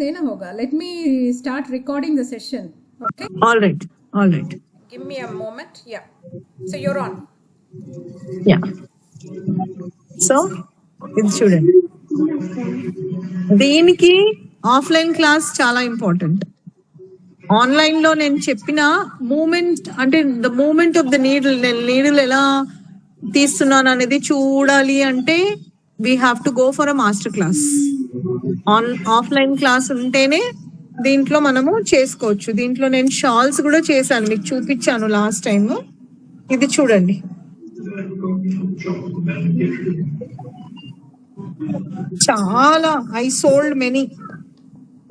देना होगा. Let me start recording the session. Okay. All right. Give me a moment. Yeah. So you're on. Yeah. So ఇది చూడండి, దీనికి offline class చాలా important. Online లో నేను చెప్పిన మూమెంట్ అంటే the moment of the needle, నేను నీడిల్ ఎలా తీస్తున్నాను అనేది చూడాలి అంటే we have to go for a master class. Offline class ఉంటేనే దీంట్లో మనము చేసుకోవచ్చు. దీంట్లో నేను షాల్స్ కూడా చేశాను, మీకు చూపించాను లాస్ట్ టైం. ఇది చూడండి, చాలా I sold many.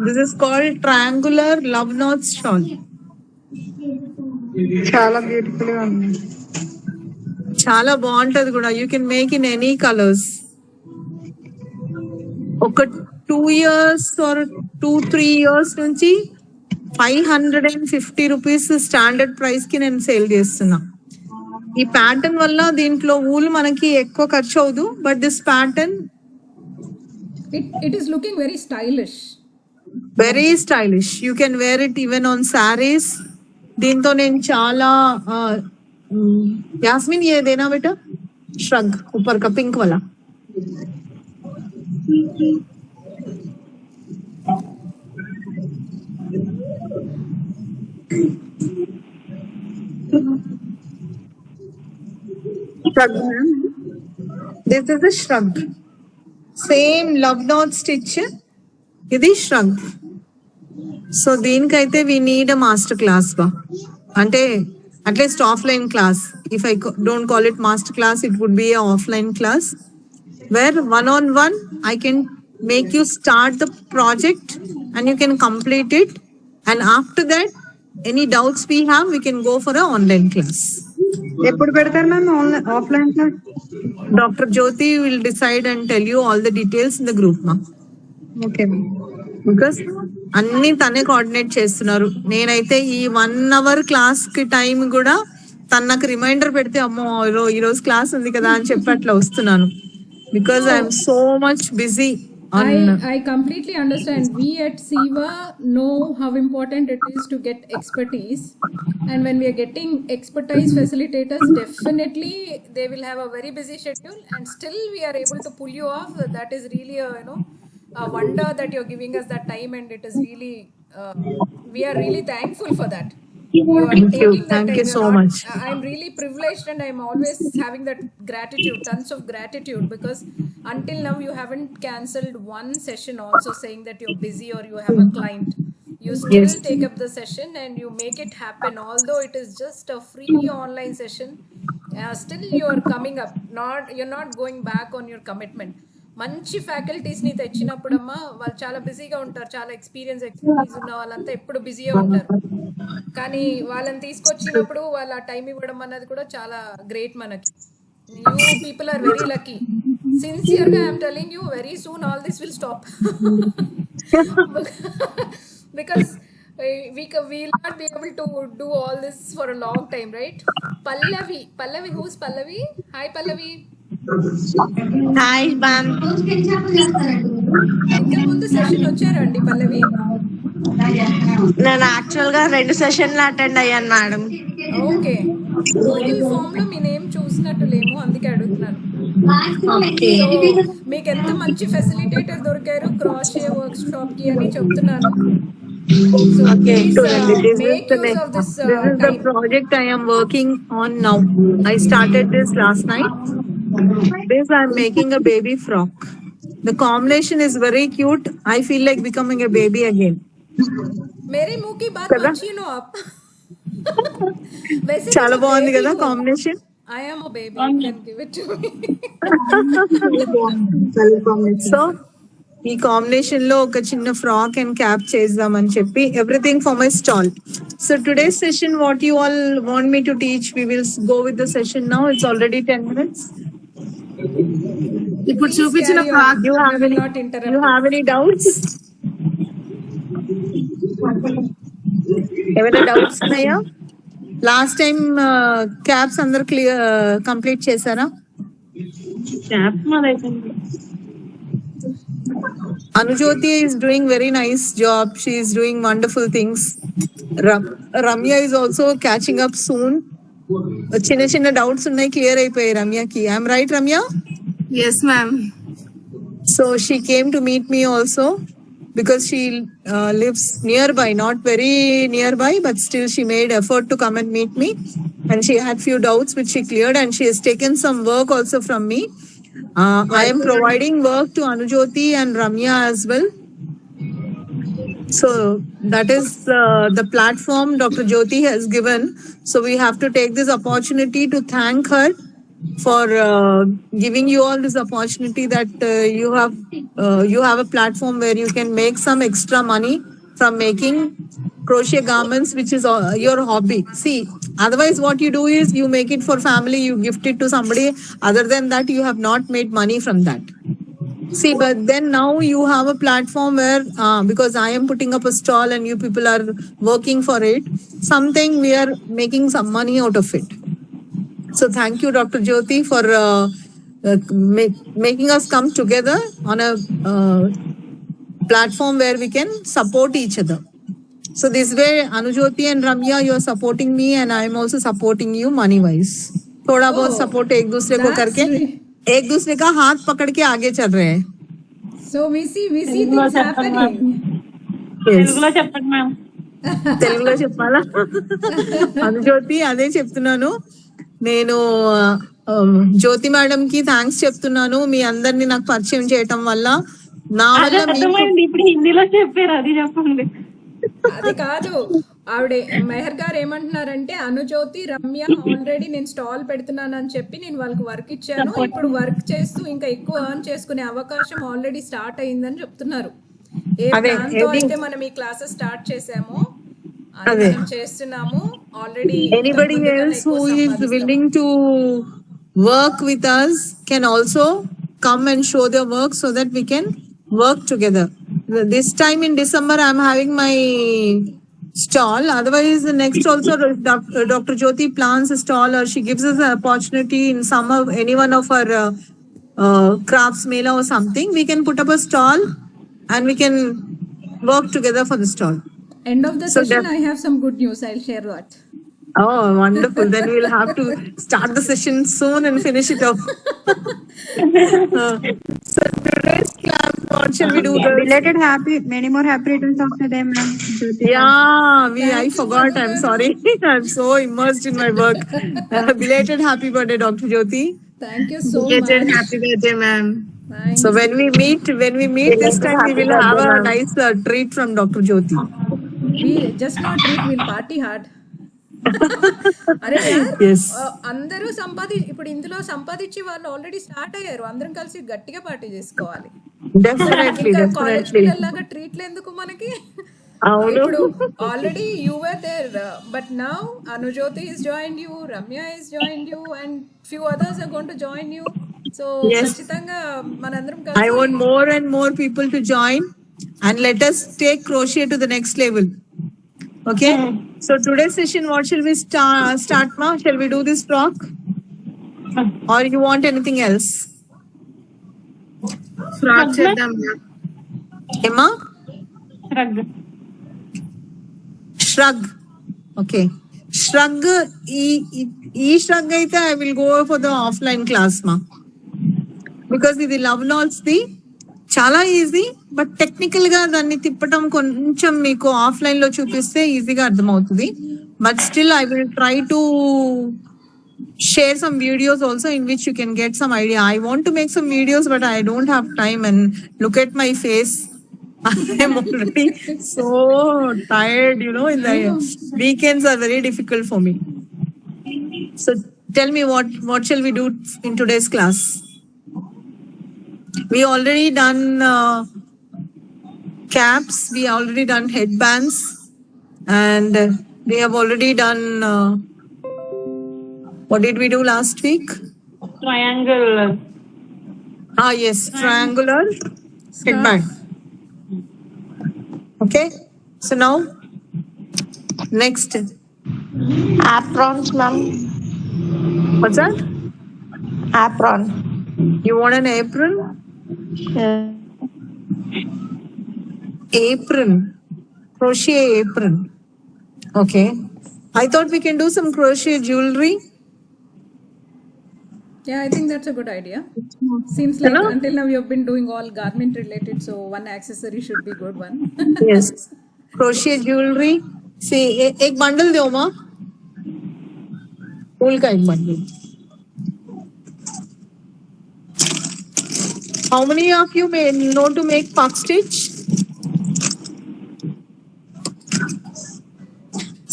This is called triangular love knots shawl. చాలా బ్యూటిఫుల్ గా ఉంది, చాలా బాగుంటది కూడా. You can make in any colours. ఒక 2 years ఆర్ 2-3 years నుంచి 550 రూపీస్ స్టాండర్డ్ ప్రైస్ కి నేను సేల్ చేస్తున్నా. ఈ ప్యాటర్న్ వల్ల దీంట్లో ఊలు మనకి ఎక్కువ ఖర్చు అవదు, but this pattern It is looking very stylish. You can wear it even on saris. దీంతో నేను చాలా यास्मीन ये देना बेटा, श्रग ऊपर का पिंक वाला. Shrug, this is a shrug. Same love knot stitch. ఇది shrug. So దీనికైతే we need a master class ba. అంటే at least offline class. If I don't call it master class, it would be a offline class where one-on-one I can make you start the project and you can complete it. And after that, any doubts we have, we can go for a online class. ఎప్పుడు పెడతారు ma'am offline class? Dr. Jyoti will decide and tell you all the details in the group, ma. Okay ma'am. Because అన్ని తనే coordinate చేస్తున్నారు. నేనైతే ఈ 1 hour class కి time కూడా తను నాకు రిమైండర్ పెడితే అమ్మో ఈ రోజు క్లాస్ ఉంది కదా అని చెప్పి అట్లా వస్తున్నాను. Because I'm so much busy. I completely understand. We at SIVA know how important it is to get expertise, and when we are getting expertise facilitators, definitely they will have a very busy schedule, and still we are able to pull you off. That is really a wonder that you're giving us that time, and it is really we are really thankful for that. Thank you so much. I'm really privileged, and I'm always having that gratitude, tons of gratitude, because until now you haven't cancelled one session also saying that you're busy or you have a client. You still take up the session and you make it happen, although it is just a free online session. Still you're coming up, you're not going back on your commitment. మంచి ఫ్యాకల్టీస్ని తెచ్చినప్పుడమ్మా వాళ్ళు చాలా బిజీగా ఉంటారు, చాలా experience ఉన్న వాళ్ళంతా ఎప్పుడు బిజీగా ఉంటారు. కానీ వాళ్ళని తీసుకొచ్చినప్పుడు వాళ్ళ టైం ఇవ్వడం అన్నది కూడా చాలా గ్రేట్ మనకి. You people are very lucky. సిన్సియర్గా I'm telling you, very soon all this will stop. Because we'll not be able to do all this for a long time, right? Pallavi, who's Pallavi? Hi Pallavi. Hi ma'am. ఇంతకు ముందు session వచ్చారండి పల్లవి? నేను actual గా 2 సెషన్లు attend అయ్యాను madam. Okay, Google form లో మీ name చూసినట్టు లేము, అందుకే అడుగుతున్నాను. మీకు ఎంత మంచి ఫెసిలిటేటర్ దొరికారు క్రాషే వర్క్ షాప్ కి అని చెప్తున్నాను. Okay, this is the project I am working on now. I started this last night. This I'm making a baby frock. The combination is very cute. I feel like becoming a baby again. मेरे मुंह की बात मत छीनो आप. वैसे చాలా బాగుంది కదా combination. I am a baby. You can give it to me. So ఈ కాంబినేషన్ లో ఒక చిన్న ఫ్రాక్ అండ్ క్యాప్ చేద్దామని చెప్పి everything for my stall. So today session what you all want me to teach, we will go with the session now. It's already 10 minutes. ఇప్పుడు చూపించిన frock you have any doubts? ఏమైనా doubts ఉన్నాయా? Last time caps అందరు complete చేశారా? Cap మాదైతే Anujoti is doing very nice job. She is doing wonderful things. Ramya is also catching up soon. చిన్న చిన్న doubts ఉన్నాయి, క్లియర్ అయిపోయాయి రమ్యకి. I'm right Ramya? Yes ma'am. So she came to meet me also because she lives nearby, not very nearby, but still she made effort to come and meet me. And she had few doubts which she cleared, and she has taken some work also from me. I am providing work to Anujoti and Ramya as well. So that is the platform Dr. Jyoti has given. So we have to take this opportunity to thank her for giving you all this opportunity that you have a platform where you can make some extra money from making crochet garments, which is your hobby. See, otherwise what you do is you make it for family, you gift it to somebody. Other than that, you have not made money from that. See, but then now you have a platform where, because I am putting up a stall and you people are working for it, something we are making some money out of it. So thank you, Dr. Jyoti, for making us come together on a platform where we can support each other. So this way, Anujoti and Ramya, you are supporting me and I am also supporting you money wise. थोड़ा बहुत support एक दूसरे को करके एक दूसरे का हाथ पकड़ के आगे चल रहे हैं. So we see things happening. తెలుగులో చెప్పండి మ్యామ్. తెలుగులో చెప్పాలా? అనుజ్యోతి అదే చెప్తున్నాను నేను. జ్యోతి మేడం కి థ్యాంక్స్ చెప్తున్నాను, మీ అందరిని నాకు పరిచయం చేయటం వల్ల. నా వల్ల ఇప్పుడు హిందీలో చెప్పారు, అది చెప్పండి. అది కాదు, ఆవిడ మెహర్ గారు ఏమంటున్నారంటే అనుజ్యోతి రమ్య ఆల్రెడీ నేను స్టాల్ పెడుతున్నాను అని చెప్పి నేను వాళ్ళకి వర్క్ ఇచ్చాను, ఇప్పుడు వర్క్ చేస్తూ ఇంకా ఎక్కువ ఎర్న్ చేసుకునే అవకాశం ఆల్రెడీ స్టార్ట్ అయిందని చెప్తున్నారు. ఏ ప్లాన్తో అయితే మనం ఈ క్లాసెస్ స్టార్ట్ చేసామో అది మనం చేస్తున్నాము already. Anybody else who is willing to work with us can also come and show their work so that we can work together. This time in December I am having my stall. Otherwise next also Dr. Jyoti plans a stall or she gives us an opportunity in some of any one of our crafts mela or something, we can put up a stall and we can work together for the stall. End of the session I have some good news, I'll share that. Oh, wonderful. Then we'll have to start the session soon and finish it off. So today's class, what shall we do? Belated happy, many more happy returns of the day, ma'am. Yeah, I forgot. I'm sorry. I'm so immersed in my work. Belated happy birthday, Dr. Jyoti. Thank you so much. Belated happy birthday, ma'am. Thanks. So when we meet this time, we will have a nice treat from Dr. Jyoti. We just not treat, we'll party hard. అరే Yes. అందరూ ఇప్పుడు ఇందులో సంపాదించి వాళ్ళు already start అయ్యారు, అందరం కలిసి గట్టిగా పార్టీ చేసుకోవాలి. Definitely, college definitely. పిల్లలాగా ట్రీట్లు ఎందుకు మనకి? ఇప్పుడు already you were there, but now Anujyoti is joined you, Ramya is joined you, and few others are going to join you. So ఖచ్చితంగా మనందరం I కలిసి want more and more people to join and let us take crochet to the next level. Okay. So today's session, what shall we start ma? Shall we do this frock? Or you want anything else? Fraud చేద్దాం ma'am. Emma? Shrug. Okay. Shrug. E shrug aithe I will go for the offline class ma. Because ఇది love knots the చాలా easy, but technical గా దాన్ని తిప్పటం కొంచెం మీకు offline లో చూపిస్తే ఈజీగా అర్థమవుతుంది. But still I will try to share some videos also in which you can get some idea. I want to make some videos, but I don't have time, and look at my face. I'm already so tired, in the weekends are very difficult for me. So tell me what shall we do in today's class? We already done caps, we already done headbands, and we have already done what did we do last week? Triangle. Yes, triangular headband. Okay, so now next. Aprons, ma'am. What's that? Apron. You want an apron? Yeah. apron, crochet apron. Okay, I thought we can do some crochet jewelry. Yeah, I think that's a good idea. Seems like Hello? until now you've been doing all garment related, so one accessory should be good one. Yes, crochet jewelry. See, एक bundle दो माँ, फूल का एक bundle. How many of you may know to make puff stitch?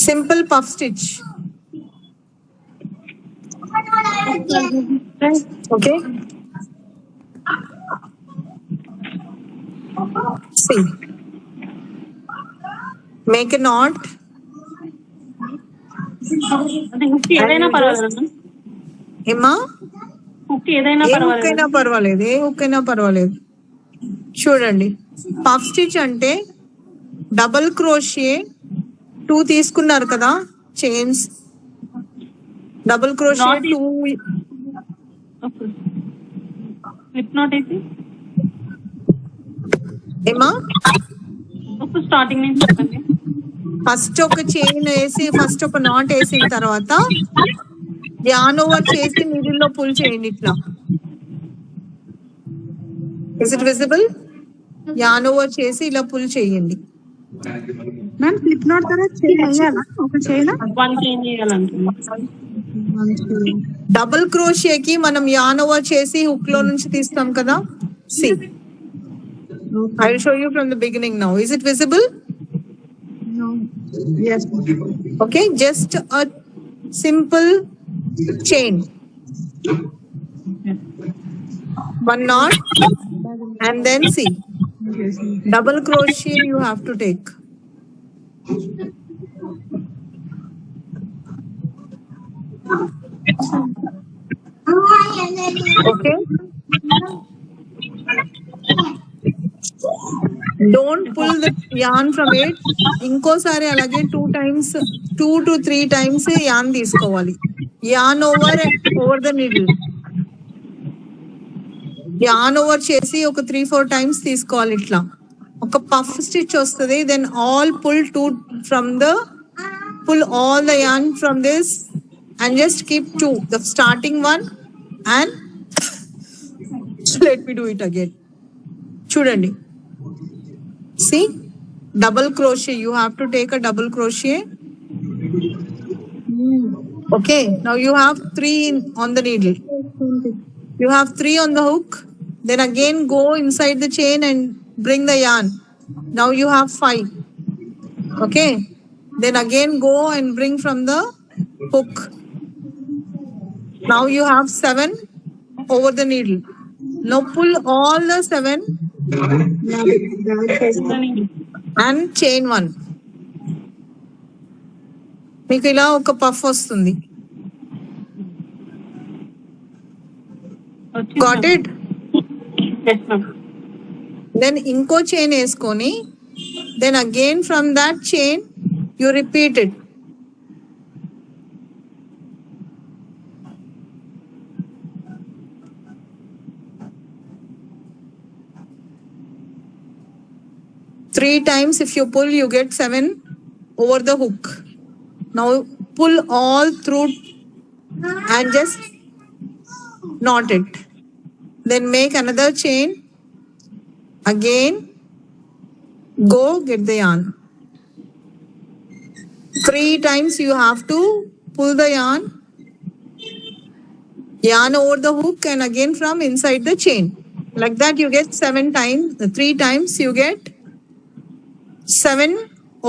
Simple puff stitch. Okay. See. Make a knot. Hook ఏదైనా పర్వాలేదు ఏమా hook ఏదైనా a hook పర్వాలేదు అయినా పర్వాలేదు, ఏ హుక్ అయినా పర్వాలేదు. చూడండి, పఫ్ స్టిచ్ అంటే డబుల్ క్రోషియే 2 తీసుకున్నారు కదా chains, double crochet Knot 2. Slip knot వేసి ఏమా ఇప్పుడు స్టార్టింగ్ నుంచి చెప్పండి ఫస్ట్ ఒక చైన్ వేసి, ఫస్ట్ ఒక నాట్ వేసిన తర్వాత యాన్ ఓవర్ చేసి మిడిల్ లో పుల్ చేయండి ఇట్లా. Is it visible? Yarn over చేసి ఇలా పుల్ చేయండి. మ్యామ్ స్లిప్ నాట్ తర్వాత చైన్ వేయాలా? ఒక చైన్ 1 చేంజ్ చేయాలంటున్నా డబుల్ క్రోషియేకి మనం యాన్ ఓవర్ చేసి హుక్ లో నుంచి తీస్తాం కదా. See, I will show you from the beginning now. Is it visible? yes Okay, just a simple chain, 1 knot, and then see, double crochet you have to take. Okay, don't pull the yarn from it. ఇంకోసారి అలాగే 2 to 3 times yarn తీసుకోవాలి. yarn over the needle. yarn over చేసి ఒక 3-4 times తీసుకోవాలి. ఇట్లా ఒక puff stitch వస్తుంది. Then all all the yarn from this and just keep 2, the starting one, and let me do it again. చూడండి, see, double crochet, you have to take a double crochet. Okay, now you have 3 on the needle, you have 3 on the hook, then again go inside the chain and bring the yarn. Now you have 5. Okay, then again go and bring from the hook. Now you have 7 over the needle. Now pull all the 7 and chain 1. మీకు ఇలా ఒక puff వస్తుంది. Got it? yes ma'am Then ఇంకో chain వేసుకొని, then again from that chain you repeat it. Three times if you pull, you get 7 over the hook. Now pull all through and just knot it. Then make another chain. Again, go get the yarn. 3 times you have to pull the yarn over the hook and again from inside the chain. Like that you get 7 times. 3 times you get 7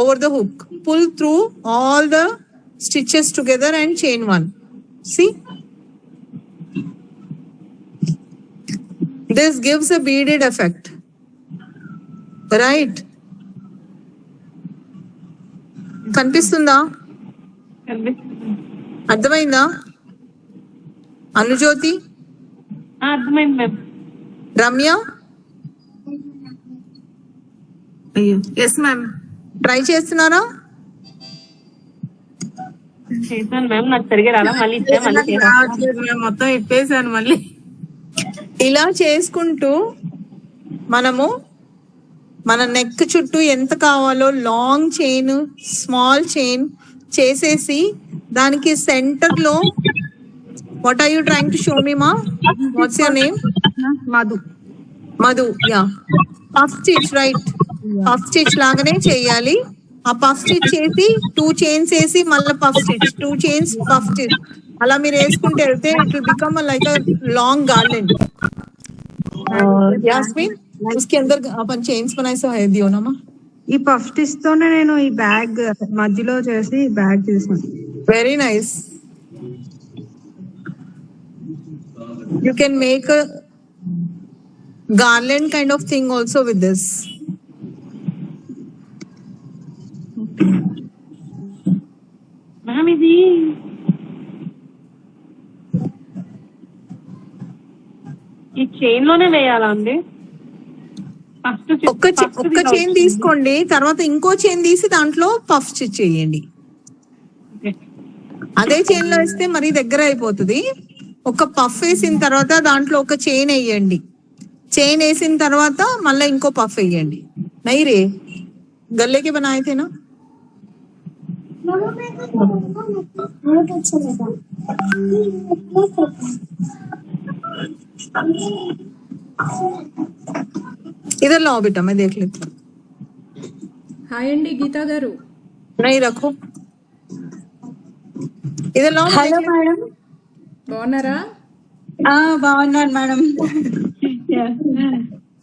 over the hook. Pull through all the stitches together and chain 1. See? This gives a beaded effect. Right? కనిపిస్తుందా? అర్థమైందా? అనుజ్యోతి, అర్థమైంది ma'am Ramya, అయ్యో yes ma'am try చేస్తున్నారా? చేశాను ma'am, నాకు సరిగా రాలా, మళ్ళీ ఇచ్చా మళ్ళీ చేశాను. రావట్లేదు మ్యామ్, మొత్తం ఇప్పేసాను మళ్ళీ. ఇలా చేసుకుంటూ మనము మన నెక్ చుట్టూ ఎంత కావాలో లాంగ్ చైన్, స్మాల్ చైన్ చేసేసి దానికి సెంటర్ లో what are you trying to show me మా? What's your name? Madhu. Madhu. Yeah, puff stitch, right. Puff stitch లాగానే చేయాలి. ఆ పఫ్ స్టిచ్ చేసి 2 చైన్స్ వేసి మళ్ళీ puff stitch, 2 chains puff stitch, అలా మీరు వేసుకుంటే వెళ్తే it will become like a long garland. Yasmin, उसके अंदर अपन चेन्स बनाए सो है दियो ना माँ. ఈ పఫ్ స్టిచ్ తోనే నేను ఈ బ్యాగ్ మధ్యలో చేసి బ్యాగ్ చేసాను. Very nice. You can make a garland kind of thing also with this. Ma'am ఇది ఈ చైన్ లోనే వేయాలా అండి? ఫస్ట్ ఒక్క చైన్ తీసుకోండి, తర్వాత ఇంకో చైన్ తీసి దాంట్లో పఫ్ స్టిచ్ చేయండి. అదే చైన్ లో వేస్తే మరీ దగ్గర అయిపోతుంది. ఒక పఫ్ వేసిన తర్వాత దాంట్లో ఒక చైన్ వేయండి. చైన్ వేసిన తర్వాత మళ్ళీ ఇంకో పఫ్ వేయండి. నై రే గల్లేకి बनाए थे ना. इधर लाओ बेटा, मैं देख लेती हूँ. హాయ్ అండి గీతా గారు. नहीं रखो, इधर लाओ. Hello madam. బాగున్నారా? బాగున్నాను madam.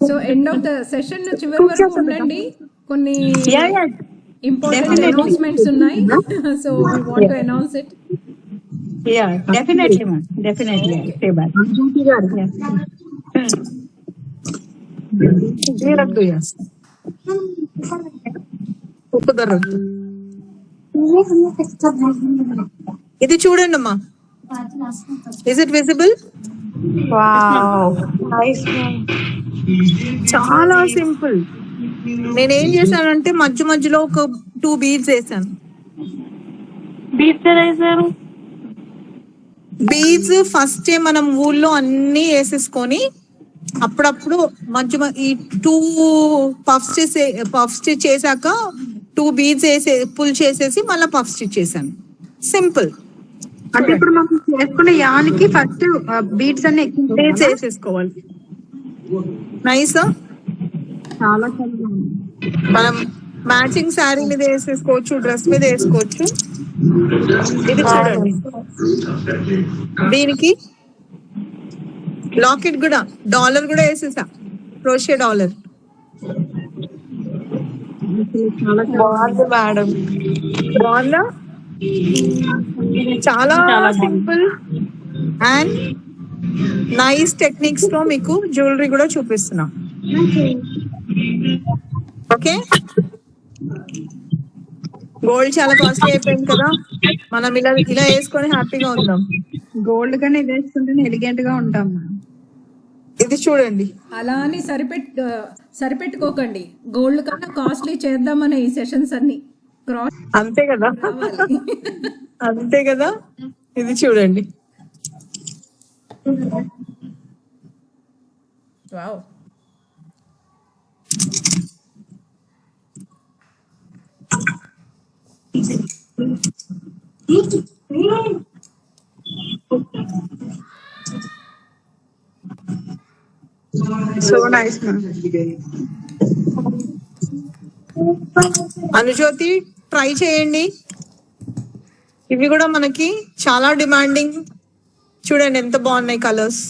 So end of the session చివరి వరకు ఉండండి. కొన్ని ఇంపార్టెంట్ అనౌన్స్మెంట్స్ ఉన్నాయి. So we want to announce it. Definitely ma'am, definitely. ये रख दो यार, उधर रख दो. ఇది చూడండి అమ్మా. Is it visible? Wow, nice. చాలా సింపుల్. నేనేం చేశానంటే మధ్య మధ్యలో ఒక 2 బీడ్స్ వేసాను. బీట్స్ వేసారు. బీడ్స్ ఫస్ట్ మనం ఊళ్ళో అన్ని వేసేసుకొని అప్పుడప్పుడు మధ్య ఈ 2 పఫ్ స్టిచ్ చేశాక 2 బీడ్స్ వేసే పుల్ చేసేసి మళ్ళీ పఫ్ స్టిచ్ చేశాను. సింపుల్. అంటే ఇప్పుడు మనం చేసుకునే యానికి ఫస్ట్ బీట్స్ అన్ని బీడ్స్ వేసేసుకోవాలి. నైస్. చాలా మనం మ్యాచింగ్ శారీ మీద వేసేసుకోవచ్చు, డ్రెస్ మీద వేసుకోవచ్చు. ఇది చూడండి, దీనికి లాకెట్ కూడా, డాలర్ కూడా వేసేసా, క్రోషియా డాలర్. బాగుంది మేడం. బాగుందా? చాలా సింపుల్ అండ్ నైస్ టెక్నిక్స్ తో మీకు జ్యువెలరీ కూడా చూపిస్తున్నా. ఓకే, గోల్డ్ చాలా కాస్ట్లీ అయిపోయింది కదా, మనం ఇలా వేసుకొని హ్యాపీగా ఉందాం. గోల్డ్ కన్నా ఇది వేసుకుంటే ఎలిగెంట్ గా ఉంటాం. ఇది చూడండి. అలా అని సరిపెట్టుకోకండి. గోల్డ్ కన్నా కాస్ట్లీ చేద్దామనే ఈ సెషన్స్ అన్ని. క్రాస్ అంతే కదా, అంతే కదా. ఇది చూడండి. Wow. So nice ma'am. Anujyoti try చేయండి. ఇవి కూడా మనకి చాలా డిమాండింగ్. చూడండి ఎంత బాగున్నాయి కలర్స్.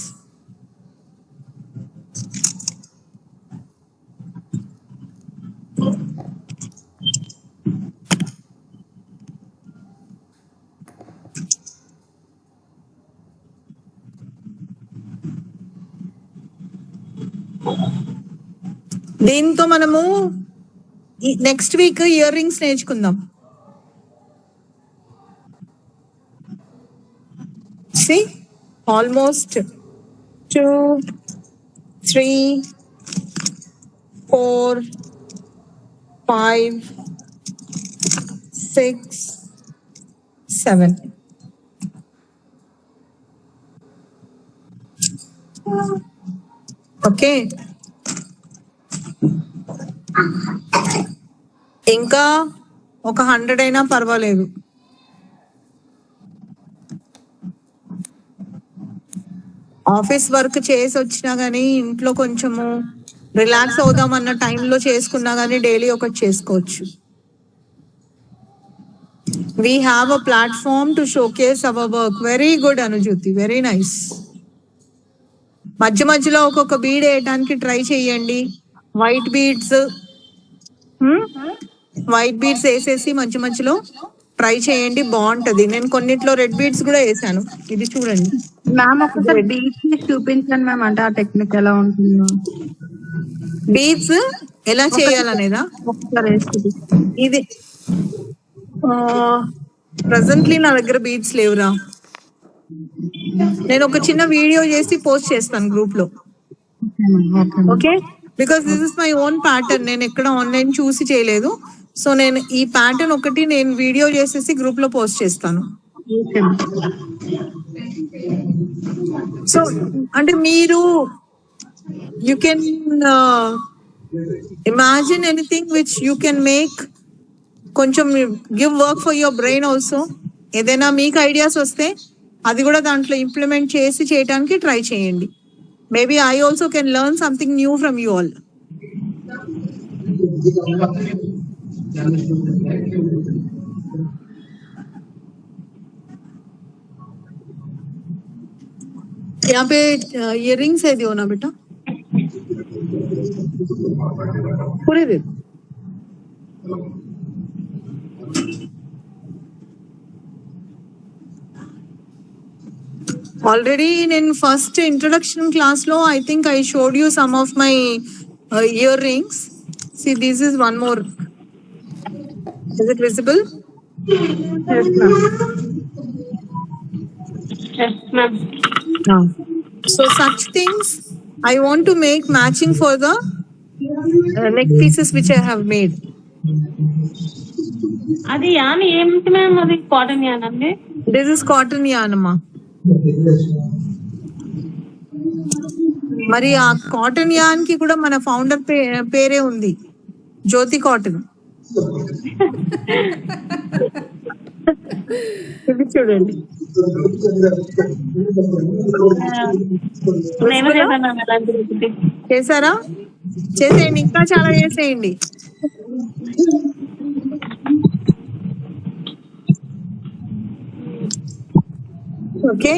దీంతో మనము నెక్స్ట్ వీక్ ఇయర్ రింగ్స్ నేర్చుకుందాం. See, almost 2, 3, 4, 5, 6, 7. Okay. ఇంకా ఒక 100 అయినా పర్వాలేదు. ఆఫీస్ వర్క్ చేసి వచ్చినా గానీ ఇంట్లో కొంచెము రిలాక్స్ అవుదాం అన్న టైంలో చేసుకున్నా గానీ డైలీ ఒకటి చేసుకోవచ్చు. We have a platform to showcase our work. Very good, Anujyoti. Very nice. మధ్య మధ్యలో ఒక్కొక్క బీడ్ వేయడానికి ట్రై చేయండి. వైట్ బీడ్స్ వేసేసి మధ్య మధ్యలో ట్రై చేయండి, బాగుంటది. నేను కొన్నిట్లో రెడ్ బీడ్స్ కూడా వేసాను. ఇది చూడండి. మ్యామ్ ఒకసారి బీచ్ చూపించండి మ్యామ్, అంటే ఆ టెక్నిక్ ఎలా ఉంటుందో. బీడ్స్ ఎలా చేయాలనేదా? ఒకసారి వేసి చూపించండి. ఇది ప్రెసెంట్లీ నా దగ్గర బీడ్స్ లేవురా. నేను ఒక చిన్న వీడియో చేసి పోస్ట్ చేస్తాను గ్రూప్ లో. Okay, because this is my own pattern. నేను ఎక్కడ ఆన్లైన్ చూసి చేయలేదు. సో నేను ఈ ప్యాటర్న్ ఒకటి నేను వీడియో చేసేసి గ్రూప్ లో పోస్ట్ చేస్తాను. సో అంటే మీరు you can imagine anything which you can make. కొంచెం give work for your brain also. ఏదైనా మీకు ఐడియాస్ వస్తే అది కూడా దాంట్లో ఇంప్లిమెంట్ చేసి చేయడానికి ట్రై చేయండి. Maybe I also can learn something new from you all. यहाँ पे इयररिंग्स है दियो ना बेटा, पूरे दे. Already in first introduction class lo, I think I showed you some of my earrings. See, this is one more. Is it visible? Yes, ma'am. Yes, ma'am. No. So such things I want to make matching for the neck pieces which I have made. అది an ఏమిటి ma'am? అది cotton an అండి. This is cotton yarn amma. మరి ఆ cotton an కి కూడా మన founder పేరే ఉంది, జ్యోతి కాటన్. ఇది చూడండి. నేను చేశాను అలాంటి. చేశారా? చేసేయండి, ఇంకా చాలా చేసేయండి. ఓకే,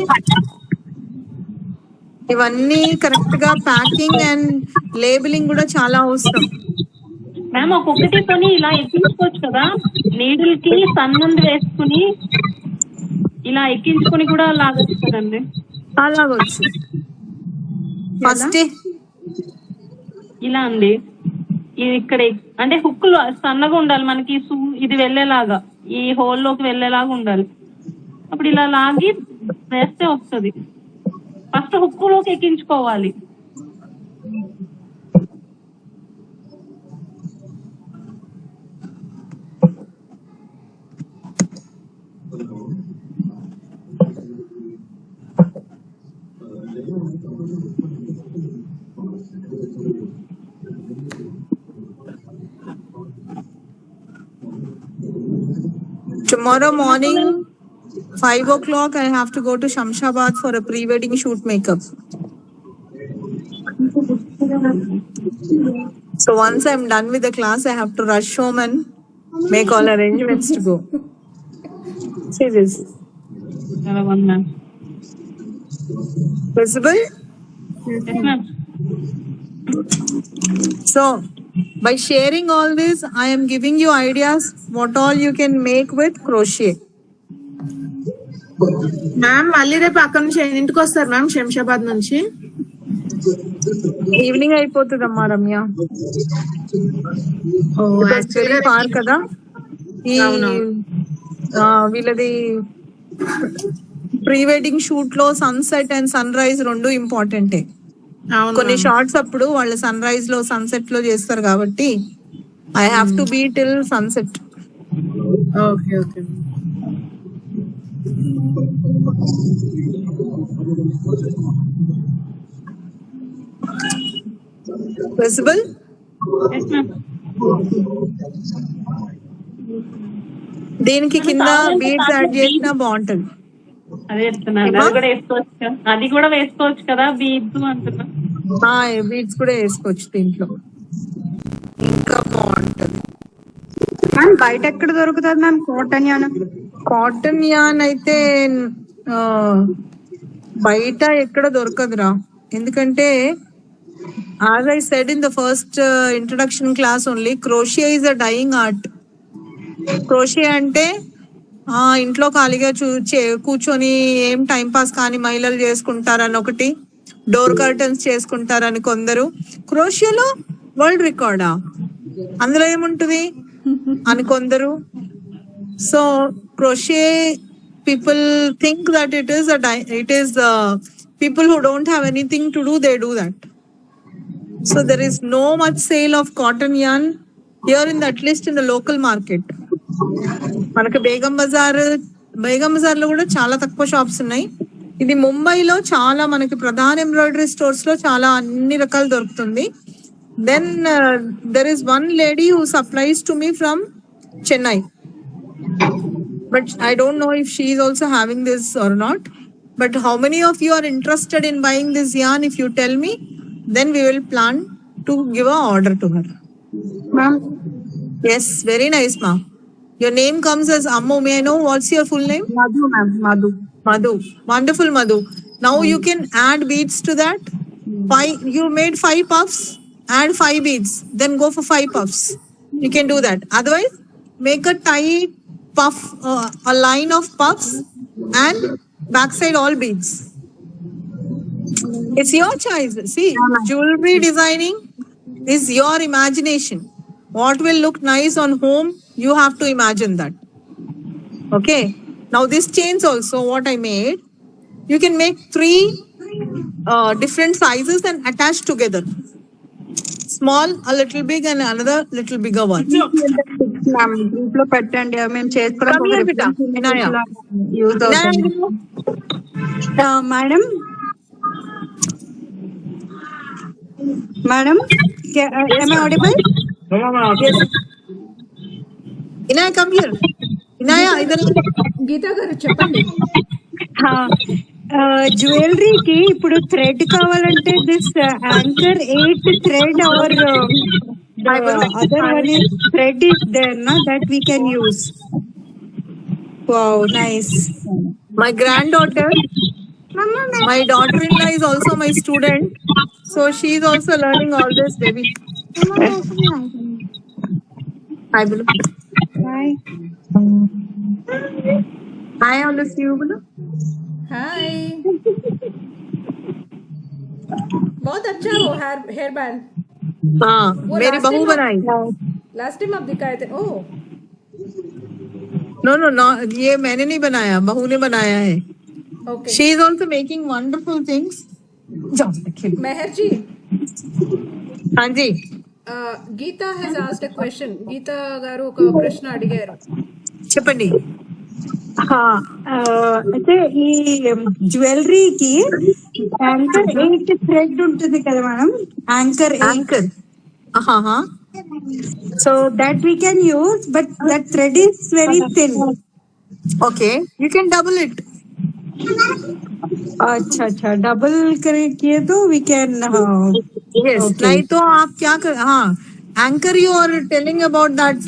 ఇవన్నీ కరెక్ట్ గా ప్యాకింగ్ అండ్ లేబులింగ్ కూడా చాలా అవసరం. మ్యామ్ ఒక్కొక్కటి కొని ఇలా ఎక్కించుకోవచ్చు కదా, నీడిల్ కి సన్నుండి వేసుకుని ఇలా ఎక్కించుకుని కూడా లాగొచ్చు కదండి. అలాగొచ్చు. ఫస్ట్ ఇలా అండి, ఇది ఇక్కడ అంటే హుక్కులు సన్నగా ఉండాలి మనకి, ఇది వెళ్ళేలాగా ఈ హోల్ లోకి వెళ్ళేలాగా ఉండాలి. అప్పుడు ఇలా లాగి వేస్తే వస్తుంది. ఫస్ట్ హుక్కులోకి ఎక్కించుకోవాలి. Tomorrow morning 5 o'clock I have to go to Shamshabad for a pre-wedding shoot makeup. So once I'm done with the class, I have to rush home and make all arrangements to go. See this. చాలా బాగుంది ma'am. Visible? Yes, ma'am. So by sharing all this, I am giving you ideas what all you can make with crochet. Ma'am మళ్ళీ రేపు అక్కడ నుంచి ఎన్నింటికి వస్తారు ma'am Shamshabad నుంచి? Evening అయిపోతుందమ్మా Ramya. Actually పార్ కదా ఈ వీళ్ళది ప్రీ వెడ్డింగ్ షూట్ లో సన్సెట్ అండ్ సన్ రైజ్ రెండు ఇంపార్టెంటే. కొన్ని షార్ట్స్ అప్పుడు వాళ్ళు సన్ రైజ్ లో సన్సెట్ లో చేస్తారు కాబట్టి I have to be till sunset. Okay okay. Visible? Yes, ma'am. దీనికి కింద బీడ్స్ యాడ్ చేసినా బాగుంటది. అదే చెప్తున్నాను, అది కూడా వేసుకోవచ్చు కదా, అది కూడా వేసుకోవచ్చు కదా బీడ్స్ అంటున్నా. బీడ్స్ కూడా వేసుకోవచ్చు దీంట్లో, ఇంకా బాగుంటది. మ్యామ్ బయట ఎక్కడ దొరుకుతుంది ma'am cotton yarn? Cotton yarn అయితే బయట ఎక్కడ దొరకదురా, ఎందుకంటే as I said in the first introduction class only, crochet is a dying art. Crochet అంటే ఇంట్లో ఖాళీగా కూర్చొని ఏం టైం పాస్ కానీ మహిళలు చేసుకుంటారని ఒకటి, డోర్ కర్టన్స్ చేసుకుంటారని కొందరు, క్రోషియాలో వరల్డ్ రికార్డా అందులో ఏముంటుంది అని కొందరు. So crochet people think that it is people who don't have anything to do, they do that. So there is no much sale of cotton yarn here in the, at least in the local market. మనకి బేగం బజార్ లో కూడా చాలా తక్కువ shops ఉన్నాయి. ఇది ముంబైలో చాలా మనకి ప్రధాన ఎంబ్రాయిడరీ స్టోర్స్ లో చాలా అన్ని రకాలు దొరుకుతుంది. Then there is one lady who supplies to me from Chennai, but I don't know if she is also having this or not. But how many of you are interested in buying this yarn? If you tell me, then we will plan to give a order to her. Ma'am Yes, very nice, ma. Your name comes as Ammu. May I know what's your full name? Madhu ma'am, Madhu. Madhu. Wonderful, Madhu. Now you can add beads to that. You made 5 puffs, add 5 beads, then go for 5 puffs. You can do that. Otherwise, make a tight puff, a line of puffs and backside all beads. It's your choice. See, jewelry designing is your imagination. What will look nice on home, you have to imagine that. Okay. Now this chains also, what I made, you can make 3 different sizes and attach together. Small, a little big, and another little bigger one. మ్యామ్ group లో పెట్టండి, మేము Come here, Vita. Vinaya. Use అవుతుంది. Madam madam audible? Vinaya, come here. Vinaya, idhar. Geeta garu చెప్పండి. జ్యువెలరీకి ఇప్పుడు thread కావాలంటే this anchor 8 thread or other one is thread is there నా that we can use. Wow, nice. My granddaughter, my daughter-in-law is also my student. So she is also learning all this, baby. Hi, Bulu. Hi. Hi, all of you, Bulu. हाय, बहुत अच्छा वो hair band हाँ, वो मेरी last बहू time बनाई. Last time आप दिखाए थे. ओह No, ये मैंने नहीं बनाया, बहू ने बनाया है. Okay. She is also making wonderful things. जाओ खेलो. मेहर जी, हाँ जी, Gita has asked a question. Gita గారు ఒక ప్రశ్న అడిగారు. చెప్పండి. అయితే ఈ జ్యువెలరీకి యాంకర్ 8 థ్రెడ్ ఉంటుంది కదా మేడం, యాంకర్ 8. Anchor. हाँ. So that we can use, but that thread is very thin. Okay, you can double it. अच्छा, डबल किए तो वी कैन. Yes. नहीं तो आप क्या कर, हाँ, anchor you are telling about that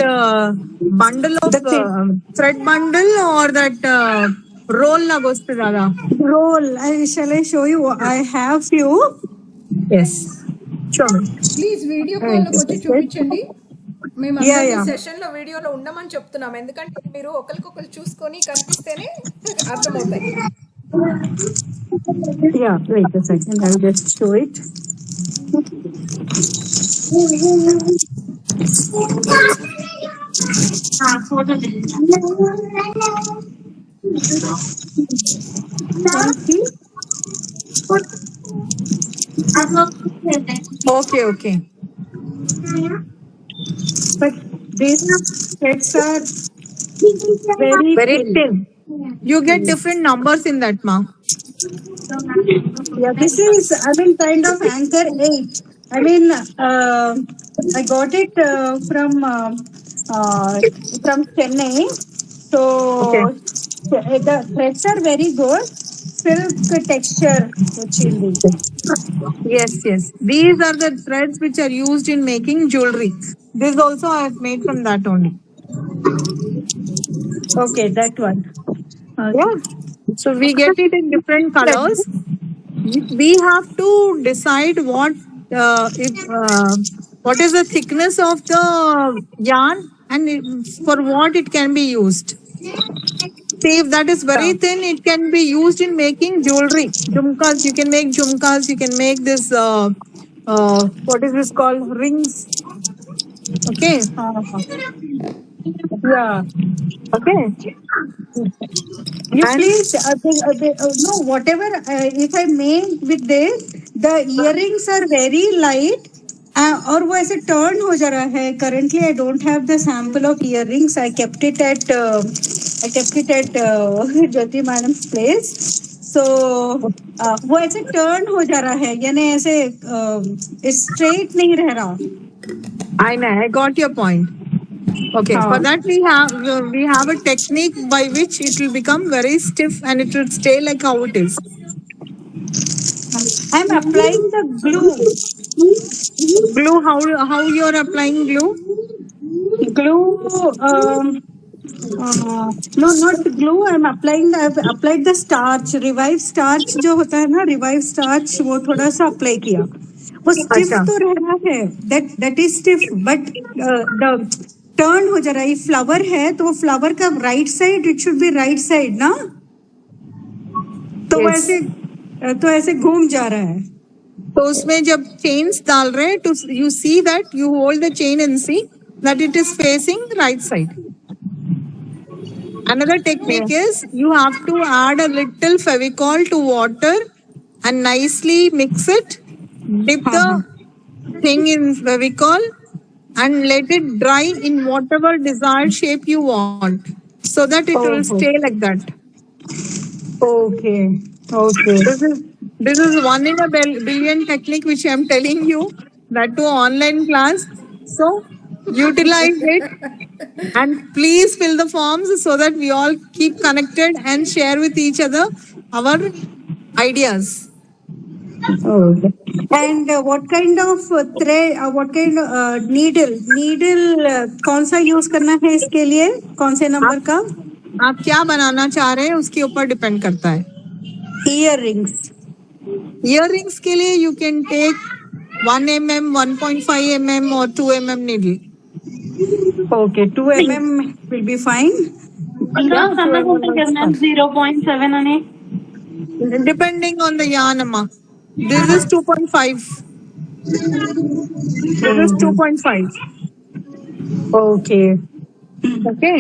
bundle of thread bundle or that roll na goste dada. Roll. Shall I show you? I have few. Yes. Sure. Please video call లోకి వచ్చి చూపించండి. మేము Yeah. సెషన్ లో వీడియోలో ఉండమని చెప్తున్నాం, ఎందుకంటే మీరు ఒకరికొకరు చూసుకొని కనిపిస్తేనే అర్థమవుతాయి. Yeah, wait a second. I'll just show it. Okay. But these sets are Very thin. You get different numbers in that, ma. Yeah, this is, I mean, kind of anchor 8. I mean, I got it from Chennai. So Okay. the threads are very good. Silk texture వచ్చింది. Yes, yes. These are the threads which are used in making jewelry. This also I have made from that only. Okay, that one. Yeah. So we get it in different colors. We have to decide what is the thickness of the yarn and for what it can be used. See, if that is very thin, it can be used in making jewelry. Jhumkas, you can make jhumkas, you can make this, what is this called? Rings. Okay. Yeah. Okay. You And- please, no, whatever, if I make with this, the earrings are very light. और वो ऐसे turn हो जा रहा है. Currently, I don't have the sample of earrings. I kept it at Jyoti madams place. So वो ऐसे turn हो जा रहा है, यानी ऐसे स्ट्रेट नहीं रह रहा. I know, I got your point. Okay, for that we have a technique by which it will become very stiff and it will stay like how it is. I'm applying the glue. Glue, how you are applying glue? Glue, no, not glue. I've applied the starch. Revive starch जो होता है ना, revive starch वो थोड़ा सा apply किया. वो stiff अच्छा. तो रह रहा है. That is stiff, but the turn हो जा रहा है. Flower है तो वो flower का right side, it should be right side ना. तो वो ऐसे घूम जा रहा है. तो उसमें जब chains डाल रहे हैं, to you see that you hold the chain and see that it is facing right side. Another technique is you have to add a little Fevicol to water and nicely mix it. Dip the thing in Fevicol and let it dry in whatever desired shape you want, so that it will stay like that. Okay. This is one in a billion technique which I am telling you, that to online class. So utilize it and please fill the forms so that we all keep connected and share with each other our ideas. Okay. And what kind of thread, what kind of needle कौन सा use करना है इसके लिए, कौन से number का? आप क्या बनाना चाह रहे हैं उसके ऊपर डिपेंड करता है. Earrings. Earrings के लिए you can take 1 mm, 1.5 mm or 2 mm needle. Okay, 2 mm will be fine. ఇంకా సన్నగా ఉంటుంది కదా మ్యామ్ 0.7 అని. Depending on the yarn, amma. This is 2.5. This is 2.5. Okay. Okay.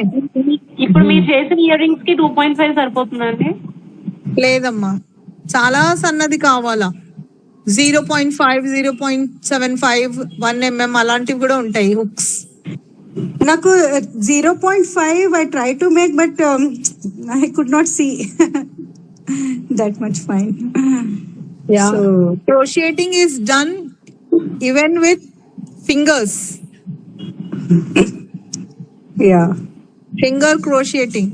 ఇప్పుడు మీరు చేసిన ఇయర్ రింగ్స్ కి 2.5 సరిపోతుందండి? లేదమ్మా, చాలా సన్నది కావాలా. 0.5, 0.75, 1 mm అలాంటివి కూడా ఉంటాయి హుక్స్. నాకు 0.5 I try to make, but I could not see that much fine. Yeah. So, Crocheting is done even with fingers. yeah. Finger crocheting.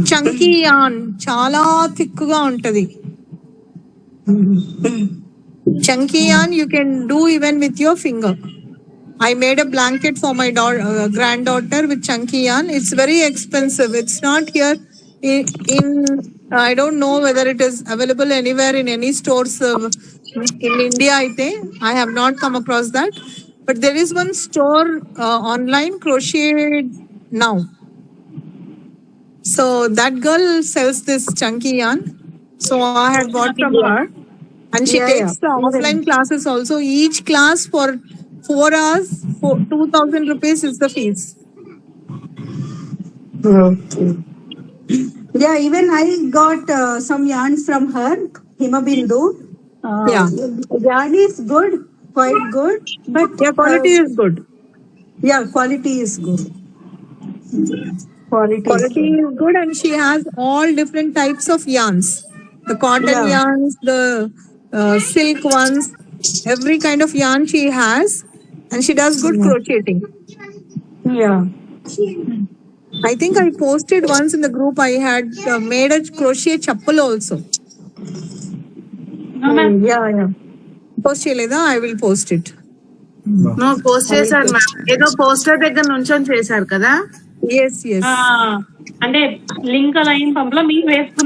Chunky yarn చాలా థిక్ గా ఉంటది. Chunky yarn you can do even with your finger. I made a blanket for my granddaughter with chunky yarn. It's very expensive. It's not here in I don't know whether it is available anywhere in any stores in India. I have not come across that, but there is one store online, Crochet Now. So that girl sells this chunky yarn. So I had bought from her, and she takes the offline classes also. Each class for 4 hours, 2,000 rupees is the fees. Okay. Yeah, even I got some yarn from her, Himabindu. Yeah. Yarn is good, quite good, but Yeah, quality is good. Yeah, quality is good. Quality is good, and she has all different types of yarns. The cotton yarns, the silk ones, every kind of yarn she has. and she does good crocheting. Yeah. I think I posted once in the group. I had made a crochet chappal also. Yeah. Post చేయలేదా? I will post it. Post చేశారు ma'am, ఏదో poster దగ్గర నుంచొని చేశారు కదా. Yes. అంటే link అలా ఏం పంపలా, మీరు వేసుకున్నారు.